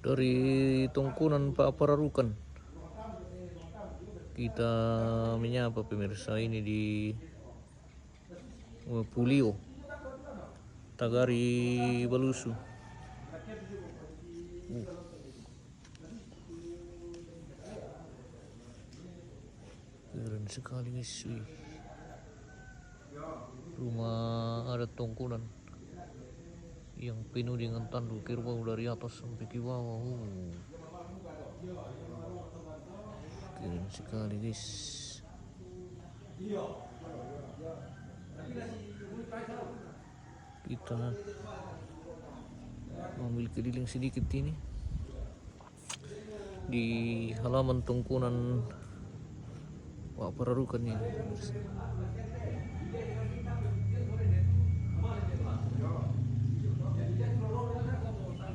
Dari Tongkunan Pak Pararukan kita menyapa pemirsa ini di Pulio Tagari Balusu. Keren sekali guys. Rumah adat Tongkunan yang penuh dengan tandu kerbau dari atas sampai ke bawah. Keren sekali guys. Kita ambil keliling sedikit ini di halaman Tongkunan Pak Pararukan ini.